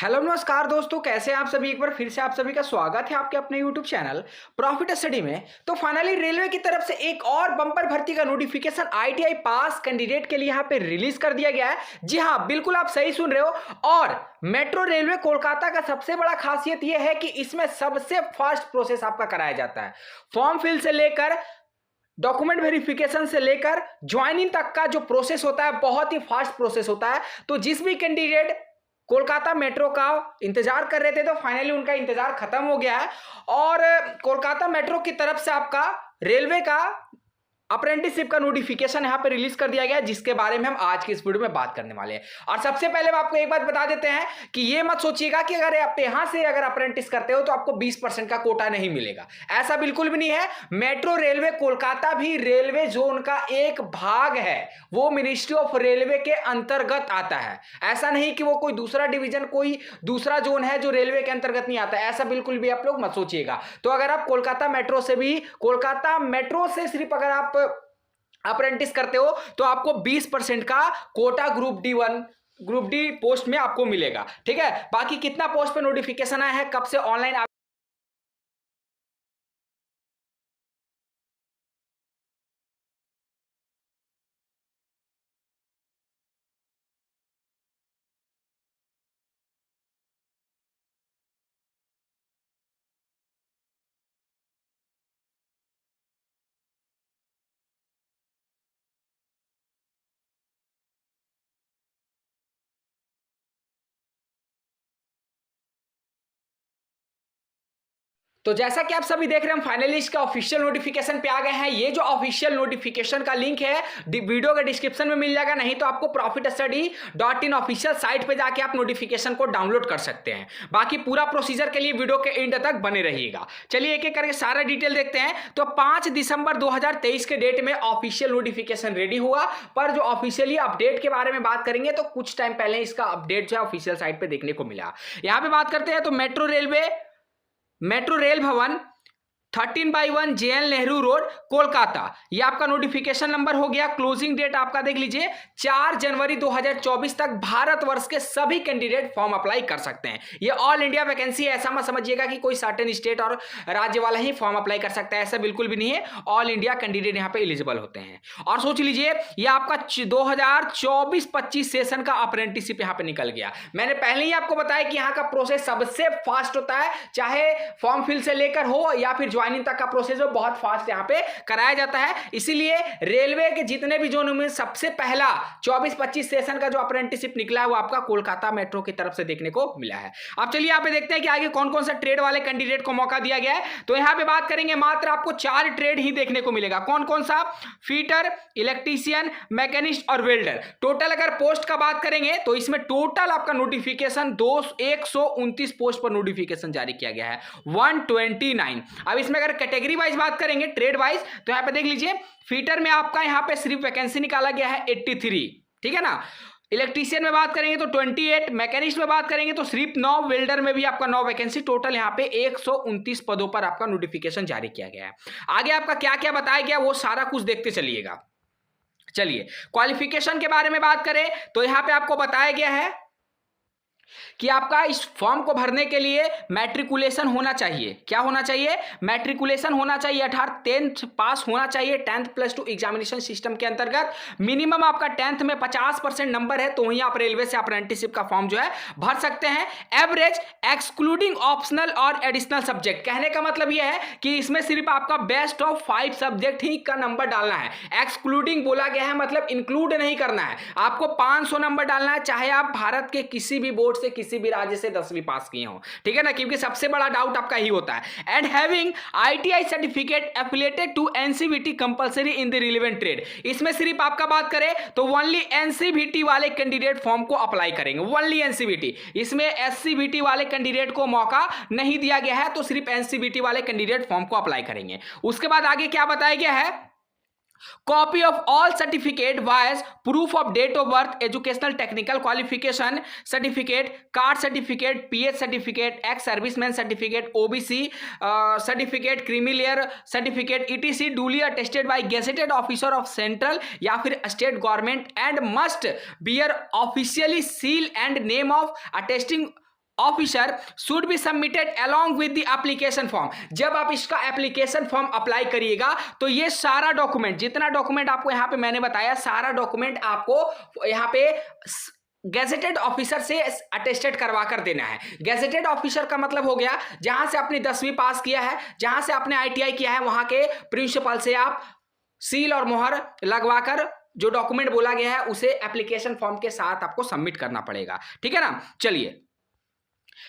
Hello नमस्कार दोस्तों, कैसे हैं आप सभी। एक बार फिर से आप सभी का स्वागत है आपके अपने यूट्यूब चैनल प्रॉफिट स्टडी में। तो फाइनली रेलवे की तरफ से एक और बम्पर भर्ती का नोटिफिकेशन आईटीआई पास कैंडिडेट के लिए यहाँ पे रिलीज कर दिया गया है। जी हाँ, बिल्कुल आप सही सुन रहे हो। और मेट्रो रेलवे कोलकाता का सबसे बड़ा खासियत यह है कि इसमें सबसे फास्ट प्रोसेस आपका कराया जाता है। फॉर्म फिल से लेकर डॉक्यूमेंट वेरिफिकेशन से लेकर ज्वाइनिंग तक का जो प्रोसेस होता है बहुत ही फास्ट प्रोसेस होता है। तो जिस भी कैंडिडेट कोलकाता मेट्रो का इंतजार कर रहे थे तो फाइनली उनका इंतजार खत्म हो गया है। और कोलकाता मेट्रो की तरफ से आपका रेलवे का अप्रेंटिसशिप का नोटिफिकेशन यहां पे रिलीज कर दिया गया, जिसके बारे में हम आज की इस वीडियो में बात करने वाले हैं। और सबसे पहले हम आपको एक बात बता देते हैं कि ये मत सोचिएगा कि अगर आप यहां से अगर अप्रेंटिस करते हो तो आपको 20% का कोटा नहीं मिलेगा। ऐसा बिल्कुल भी नहीं है। मेट्रो रेलवे कोलकाता भी रेलवे जोन का एक भाग है, वो मिनिस्ट्री ऑफ रेलवे के अंतर्गत आता है। ऐसा नहीं कि वो कोई दूसरा डिवीजन, कोई दूसरा जोन है जो रेलवे के अंतर्गत नहीं आता। ऐसा बिल्कुल भी आप लोग मत सोचिएगा। तो अगर आप कोलकाता मेट्रो से सिर्फ अगर आप अप्रेंटिस करते हो तो आपको 20% का कोटा ग्रुप डी पोस्ट में आपको मिलेगा। ठीक है, बाकी कितना पोस्ट पे नोटिफिकेशन आया है, कब से ऑनलाइन तो जैसा कि आप सभी देख रहे हैं, हम फाइनली इसका ऑफिशियल नोटिफिकेशन पे आ गए हैं। ये जो ऑफिशियल नोटिफिकेशन का लिंक है वीडियो के डिस्क्रिप्शन में मिल जाएगा, नहीं तो आपको profitstudy.in ऑफिशियल साइट पे जाके आप नोटिफिकेशन को डाउनलोड कर सकते हैं। बाकी पूरा प्रोसीजर के लिए वीडियो के एंड तक बने रहिएगा। चलिए एक एक करके सारा डिटेल देखते हैं। तो 5 दिसंबर 2023 के डेट में ऑफिशियल नोटिफिकेशन रेडी हुआ, पर जो ऑफिशियली अपडेट के बारे में बात करेंगे तो कुछ टाइम पहले इसका अपडेट जो है ऑफिशियल साइट पे देखने को मिला। यहां पे बात करते हैं तो मेट्रो रेल भवन 13/1 JL नेहरू रोड कोलकाता, ये आपका नोटिफिकेशन नंबर हो गया। क्लोजिंग डेट आपका देख लीजिए 4 जनवरी 2024 तक भारतवर्ष के सभी कैंडिडेट फॉर्म अप्लाई कर सकते हैं। ये ऑल इंडिया वैकेंसी है, ऐसा मत समझिएगा कि कोई सर्टेन स्टेट और राज्य वाला ही फॉर्म अप्लाई कर सकता है, ऐसा बिल्कुल भी नहीं है। ऑल इंडिया कैंडिडेट यहाँ पे एलिजिबल होते हैं। और सोच लीजिए ये आपका 2024-25 सेशन का अप्रेंटिसशिप यहाँ पे निकल गया। मैंने पहले ही आपको बताया कि यहाँ का प्रोसेस सबसे फास्ट होता है, चाहे फॉर्म फिल से लेकर हो या फिर ज्वाइनिंग तक का प्रोसेस जो बहुत फास्ट यहां पे कराया जाता है। इसीलिए रेलवे के जितने भी जोन में सबसे पहला 24-25 सेशन का जो अप्रेंटिसशिप निकला है वो आपका कोलकाता मेट्रो की तरफ से देखने को मिला है। अब चलिए यहां पे देखते हैं कि आगे कौन कौन सा ट्रेड वाले कैंडिडेट को मौका दिया गया है। तो यहां पे बात करेंगे, मात्र आपको 4 ट्रेड ही देखने को मिलेगा। कौन कौन सा? फीटर, इलेक्ट्रीशियन, मैकेनिस्ट और वेल्डर। टोटल अगर पोस्ट का बात करेंगे तो इसमें टोटल आपका नोटिफिकेशन 129 पोस्ट पर नोटिफिकेशन जारी किया गया है, 129। अब इसमें अगर कैटेगरी वाइज बात करेंगे, ट्रेड वाइज, तो यहां पे देख लीजिए फीटर में आपका यहां पे सिर्फ वैकेंसी निकाला गया है 83, ठीक है ना। इलेक्ट्रीशियन में बात करेंगे तो 28, मैकेनिस्ट में बात करेंगे तो सिर्फ 9, वेल्डर में भी आपका 9 वैकेंसी। टोटल यहां पे 129 पदों पर आपका नोटिफिकेशन जारी किया गया है। आगे आपका क्या क्या बताया गया वो सारा कुछ देखते चलिएगा। चलिए क्वालिफिकेशन के बारे में बात करें तो यहां पे आपको बताया गया है कि आपका इस फॉर्म को भरने के लिए मैट्रिकुलेशन होना चाहिए। क्या होना चाहिए? मैट्रिकुलेशन होना चाहिए, अर्थात 10th पास होना चाहिए। 10th +2 एग्जामिनेशन सिस्टम के अंतर्गत मिनिमम आपका 10th में 50% नंबर है, तो वहीं आप रेलवे से अप्रेंटिसशिप का फॉर्म जो है भर सकते हैं। एवरेज एक्सक्लूडिंग ऑप्शनल और एडिशनल सब्जेक्ट, कहने का मतलब यह है कि इसमें सिर्फ आपका बेस्ट ऑफ 5 सब्जेक्ट ही का नंबर डालना है। एक्सक्लूडिंग बोला गया है, मतलब इंक्लूड नहीं करना है। आपको 500 नंबर डालना है, चाहे आप भारत के किसी भी बोर्ड से, किसी भी राज्य से 10वीं पास किए हो, ठीक है ना, क्योंकि सबसे बड़ा डाउट आपका ही होता है। And having ITI certificate affiliated to NCVT compulsory in the relevant trade. इसमें सिर्फ आपका बात करें तो ओनली NCVT वाले कैंडिडेट फॉर्म को अप्लाई करेंगे, ओनली NCVT। इसमें SCVT वाले कैंडिडेट को मौका नहीं दिया गया है, तो सिर्फ NCVT वाले कैंडिडेट फॉर्म को अप्लाई करेंगे। उसके बाद आगे क्या बताया गया है? Copy of all certificate via proof of date of birth, educational technical qualification certificate, caste certificate, PH certificate, ex-serviceman certificate, OBC certificate, creamy layer certificate, etc. duly attested by gazetted officer of central या फिर state government and must bear officially seal and name of attesting officer should be submitted along with the application form. जब आप इसका application form apply करिएगा तो ये सारा document, जितना डॉक्यूमेंट आपको यहां पे मैंने बताया, सारा डॉक्यूमेंट आपको यहां पे गैजेटेड ऑफिसर से अटेस्टेड करवा कर देना है। गैजेटेड ऑफिसर का मतलब हो गया जहां से आपने 10वीं पास किया है, जहां से आपने ITI किया है, वहां के प्रिंसिपल से आप सील और मोहर लगवाकर जो डॉक्यूमेंट बोला गया है उसे एप्लीकेशन फॉर्म के साथ आपको सबमिट करना पड़ेगा। ठीक है ना। चलिए,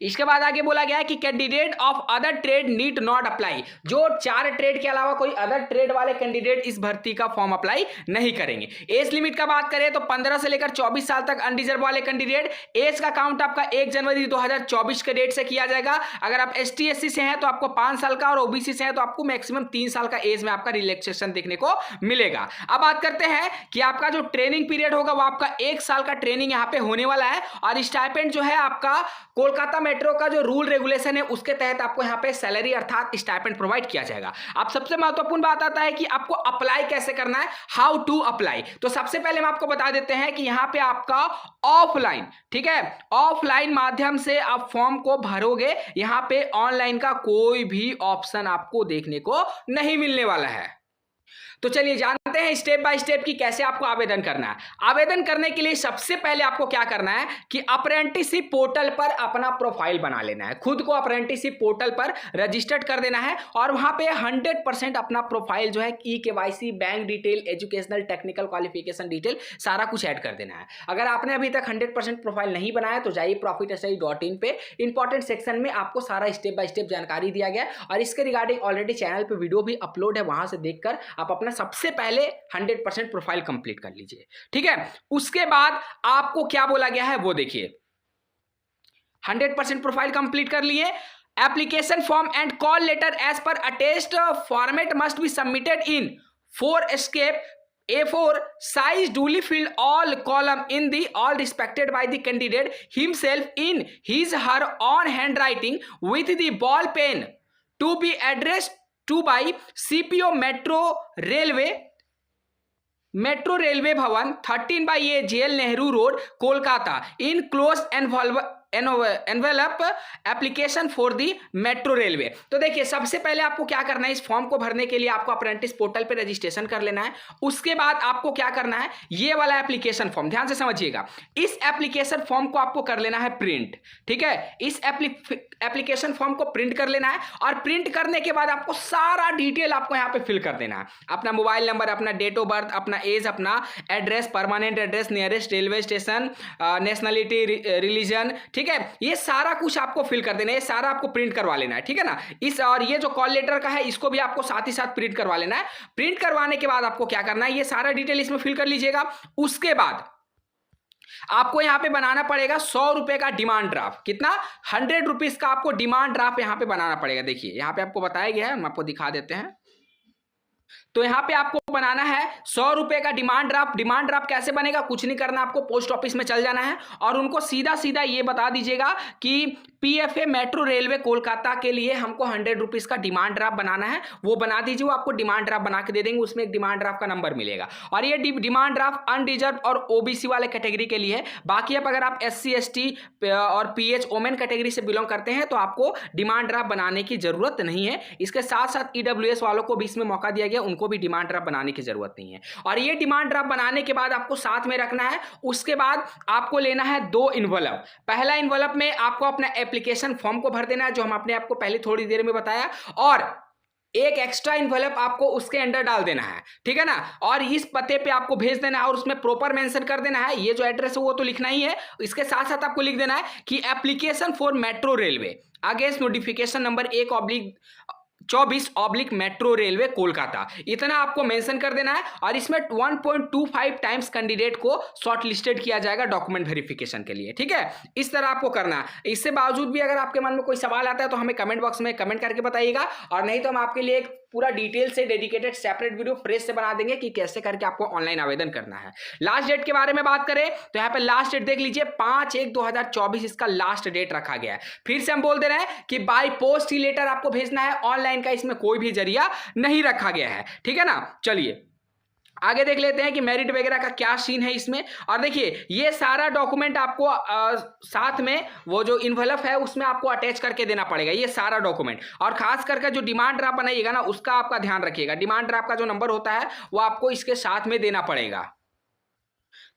इसके बाद आगे बोला गया है कि candidate of other trade need not apply. जो 4 ट्रेड के अलावा कोई अदर ट्रेड वाले कैंडिडेट इस भर्ती का फॉर्म अप्लाई नहीं करेंगे। एज लिमिट का बात करें तो 15 से लेकर 24 साल तक अनरिजर्व वाले कैंडिडेट, एज का काउंट आपका 1 जनवरी 2024 के डेट से किया जाएगा। अगर आप ST SC से हैं तो आपको 5 साल का, और OBC से हैं तो आपको मैक्सिमम 3 साल का एज में आपका रिलैक्सेशन देखने को मिलेगा। अब बात करते हैं कि आपका जो ट्रेनिंग पीरियड होगा वो आपका 1 साल का ट्रेनिंग यहां पे होने वाला है, और स्टाइपेंड जो है आपका कोलकाता मेट्रो का जो रूल रेगुलेशन है उसके तहत आपको यहां पे सैलरी अर्थात स्टाइपेंड प्रोवाइड किया जाएगा। अब सबसे महत्वपूर्ण बात आता है कि आपको अप्लाई कैसे करना है, हाउ टू अप्लाई। तो सबसे पहले हम आपको बता देते हैं कि यहां पे आपका ऑफलाइन, ठीक है, ऑफलाइन माध्यम से आप फॉर्म को भरोगे। यहां पे ऑनलाइन का कोई भी ऑप्शन आपको देखने को नहीं मिलने वाला है। तो चलिए जानते हैं स्टेप बाय स्टेप कि कैसे आपको आवेदन करना है। आवेदन करने के लिए सबसे पहले आपको क्या करना है कि अप्रेंटिसशिप पोर्टल पर अपना प्रोफाइल बना लेना है। खुद को अप्रेंटिसशिप पोर्टल पर रजिस्टर्ड कर देना है, और वहां पे 100% अपना प्रोफाइल जो है KYC, bank detail, educational, technical qualification detail सारा कुछ ऐड कर देना है। अगर आपने अभी तक 100% प्रोफाइल नहीं बनाया तो जाइए profitSI.in पे इंपॉर्टेंट सेक्शन में आपको सारा स्टेप बाय स्टेप जानकारी दिया गया, और इसके रिगार्डिंग ऑलरेडी चैनल पे वीडियो भी अपलोड है, वहां से देखकर आप अपना सबसे पहले 100% प्रोफाइल कंप्लीट कर लीजिए। ठीक है, उसके बाद आपको क्या बोला गया है वो देखिए। 100% प्रोफाइल कंप्लीट कर लिए, application form and call letter as per attest format must be submitted in 4 escape A4 size duly filled all column in the all respected by the candidate himself in his her own handwriting with the ball pen to be addressed to by CPO metro railway भवन 13/A JL Nehru road Kolkata in close envelope application for the metro railway. तो देखिए सबसे पहले आपको क्या करना है, इस फॉर्म को भरने के लिए आपको अप्रेंटिस पोर्टल पे रजिस्ट्रेशन कर लेना है। उसके बाद आपको क्या करना है, ये वाला एप्लीकेशन फॉर्म ध्यान से समझिएगा, इस एप्लीकेशन फॉर्म को आपको कर लेना है प्रिंट। ठीक है, इस एप्लीकेशन फॉर्म को प्रिंट कर लेना है, और प्रिंट करने के बाद आपको सारा डिटेल आपको यहाँ पे फिल कर देना है। अपना मोबाइल नंबर, अपना डेट ऑफ बर्थ, अपना एज, अपना address, permanent address, nearest railway station, nationality, religion, ठीक है, ये सारा कुछ आपको फिल कर देना है, ये सारा आपको प्रिंट करवा लेना है। ठीक है ना। इस और ये जो कॉल लेटर का है इसको भी आपको साथ ही साथ प्रिंट करवा लेना है। प्रिंट करवाने के बाद आपको क्या करना है, ये सारा डिटेल इसमें फिल कर लीजिएगा। उसके बाद आपको यहां पे बनाना पड़ेगा 100 रुपए का डिमांड ड्राफ्ट। कितना? 100 रुपीज का आपको डिमांड ड्राफ्ट यहां पे बनाना पड़ेगा। देखिए यहां पे आपको बताया गया है, हम आपको दिखा देते हैं। तो यहां पे आपको बनाना है 100 रुपए का डिमांड ड्राफ्ट। डिमांड ड्राफ्ट कैसे बनेगा, कुछ नहीं करना, आपको पोस्ट ऑफिस में चल जाना है और उनको सीधा सीधा ये बता दीजिएगा कि PFA मेट्रो रेलवे कोलकाता के लिए हमको 100 रुपीज का डिमांड ड्राफ्ट बनाना है। वो बना दीजिए, वो आपको डिमांड ड्राफ्ट बना के दे देंगे, उसमें एक डिमांड ड्राफ्ट का नंबर मिलेगा। और ये डिमांड ड्राफ्ट अनरिजर्व और OBC वाले कैटेगरी के लिए है। बाकी अब अगर आप SC ST और PH वोमेन कैटेगरी से बिलोंग करते हैं तो आपको डिमांड ड्राफ्ट बनाने की जरूरत नहीं है। इसके साथ साथ EWS वालों को भी इसमें मौका दिया गया, उनको भी डिमांड ड्राफ्ट बनाने की जरूरत नहीं है। और ये डिमांड ड्राफ्ट बनाने के बाद आपको साथ में रखना है। उसके बाद आपको लेना है 2 इन्वेलप। पहला इन्वेलप में आपको अपना एप्लीकेशन फॉर्म को भर देना है, जो हम अपने आपको पहले थोड़ी देर में बताया, और एक एक्स्ट्रा इन्वेलप आपको उसके अंदर डाल देना है। ठीक है ना। और इस पते पे आपको भेज देना है और उसमें प्रॉपर मेंशन कर देना है, ये जो एड्रेस है वो तो लिखना ही है। इसके साथ साथ आपको लिख देना है कि application for metro railway against notification number 1/24 metro railway Kolkata, इतना आपको मेंशन कर देना है। और इसमें 1.25 टाइम्स कैंडिडेट को शॉर्ट लिस्टेड किया जाएगा डॉक्यूमेंट वेरिफिकेशन के लिए। ठीक है, इस तरह आपको करना है। इससे बावजूद भी अगर आपके मन में कोई सवाल आता है तो हमें कमेंट बॉक्स में कमेंट करके बताइएगा, और नहीं तो हम आपके लिए एक पूरा डिटेल से डेडिकेटेड सेपरेट वीडियो फ्रेश से बना देंगे कि कैसे करके आपको ऑनलाइन आवेदन करना है। लास्ट डेट के बारे में बात करें तो यहाँ पे लास्ट डेट देख लीजिए, 5/1/2024 इसका लास्ट डेट रखा गया है। फिर से हम बोल दे रहे हैं कि बाय पोस्ट ही लेटर आपको भेजना है, ऑनलाइन का इसमें कोई भी जरिया नहीं रखा गया है। ठीक है ना। चलिए आगे देख लेते हैं कि मेरिट वगैरह का क्या सीन है इसमें। और देखिए ये सारा डॉक्यूमेंट आपको साथ में वो जो इन्वेलप है उसमें आपको अटैच करके देना पड़ेगा, ये सारा डॉक्यूमेंट। और खास करके जो डिमांड ड्राफ्ट बनाइएगा ना उसका आपका ध्यान रखिएगा, डिमांड ड्राफ्ट का जो नंबर होता है वो आपको इसके साथ में देना पड़ेगा।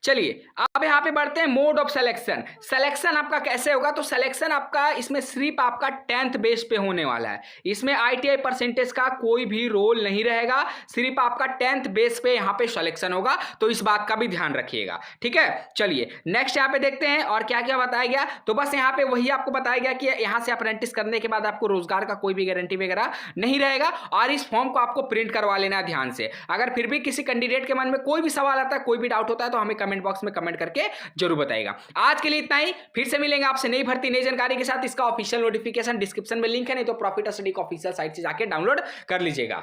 चलिए अब यहां पे बढ़ते हैं मोड ऑफ सिलेक्शन। सिलेक्शन आपका कैसे होगा, तो सिलेक्शन आपका इसमें सिर्फ आपका 10th बेस पे होने वाला है, इसमें आईटीआई परसेंटेज का कोई भी रोल नहीं रहेगा, सिर्फ आपका 10th बेस पे यहां पे सिलेक्शन होगा, तो इस बात का भी ध्यान रखिएगा, ठीक है। चलिए नेक्स्ट यहां पे देखते हैं और क्या क्या बताया गया। तो बस यहां पे वही आपको बताया गया कि यहां से अप्रेंटिस करने के बाद आपको रोजगार का कोई भी गारंटी वगैरह नहीं रहेगा, और इस फॉर्म को आपको प्रिंट करवा लेना है ध्यान से। अगर फिर भी किसी कैंडिडेट के मन में कोई भी सवाल आता है, कोई भी डाउट होता है, तो हमें कमेंट बॉक्स में कमेंट करके जरूर बताइएगा। आज के लिए इतना ही, फिर से मिलेंगे आपसे नई भर्ती नई जानकारी के साथ। इसका ऑफिशियल नोटिफिकेशन डिस्क्रिप्शन में लिंक है, नहीं तो प्रॉफिट स्टडी का ऑफिशियल साइट से जाके डाउनलोड कर लीजिएगा।